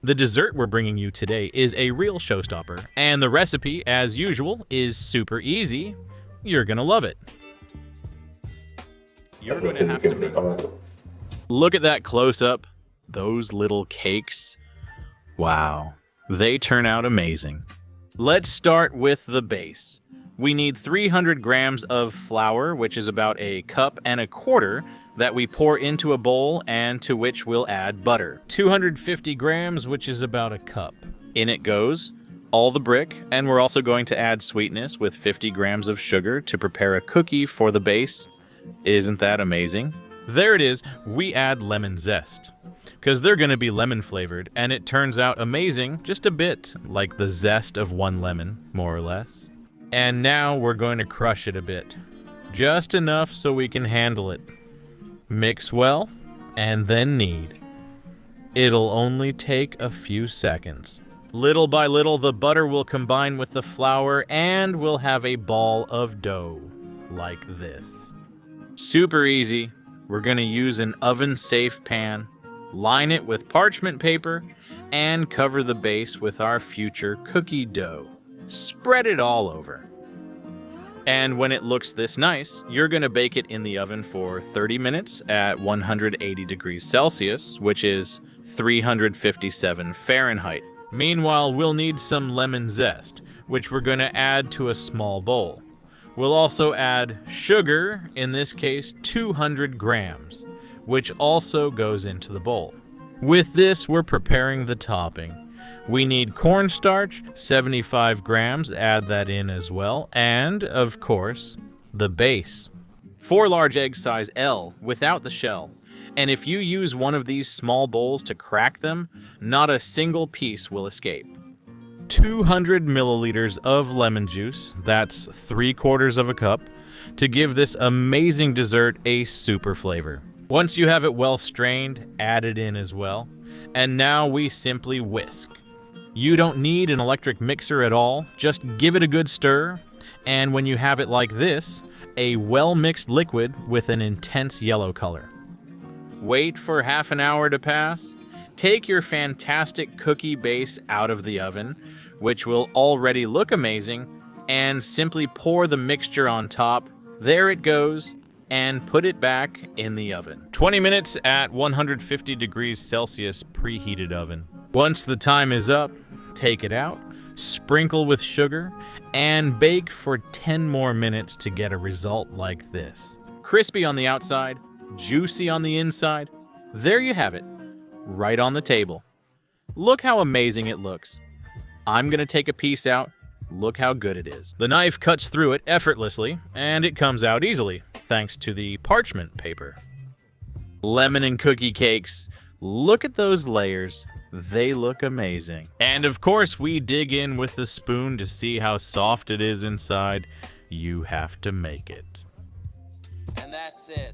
The dessert we're bringing you today is a real showstopper, and the recipe, as usual, is super easy. You're gonna love it. You're going to have to make it. Look at that close-up. Those little cakes. Wow, they turn out amazing. Let's start with the base. We need 300 grams of flour, which is about a cup and a quarter, that we pour into a bowl and to which we'll add butter. 250 grams, which is about a cup. In it goes all the brick, and we're also going to add sweetness with 50 grams of sugar to prepare a cookie for the base. Isn't that amazing? There it is. We add lemon zest, because they're going to be lemon flavored, and it turns out amazing, just a bit, like the zest of one lemon, more or less. And now we're going to crush it a bit, just enough so we can handle it. Mix well, and then knead. It'll only take a few seconds. Little by little, the butter will combine with the flour, and we'll have a ball of dough, like this. Super easy. We're going to use an oven-safe pan, line it with parchment paper, and cover the base with our future cookie dough. Spread it all over. And when it looks this nice, you're going to bake it in the oven for 30 minutes at 180 degrees Celsius, which is 357 Fahrenheit. Meanwhile, we'll need some lemon zest, which we're going to add to a small bowl. We'll also add sugar, in this case 200 grams, which also goes into the bowl. With this, we're preparing the topping. We need cornstarch, 75 grams, add that in as well, and, of course, the base. 4 large egg size L without the shell, and if you use one of these small bowls to crack them, not a single piece will escape. 200 milliliters of lemon juice, that's 3/4 of a cup, to give this amazing dessert a super flavor. Once you have it well strained, add it in as well, and now we simply whisk. You don't need an electric mixer at all, just give it a good stir, and when you have it like this, a well-mixed liquid with an intense yellow color. Wait for half an hour to pass. Take your fantastic cookie base out of the oven, which will already look amazing, and simply pour the mixture on top. There it goes, and put it back in the oven. 20 minutes at 150 degrees Celsius preheated oven. Once the time is up, take it out, sprinkle with sugar, and bake for 10 more minutes to get a result like this. Crispy on the outside, juicy on the inside. There you have it, right on the table. Look how amazing it looks. I'm gonna take a piece out. Look how good it is. The knife cuts through it effortlessly, and it comes out easily, thanks to the parchment paper. Lemon and cookie cakes. Look at those layers. They look amazing. And of course, we dig in with the spoon to see how soft it is inside. You have to make it. And that's it.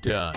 Done.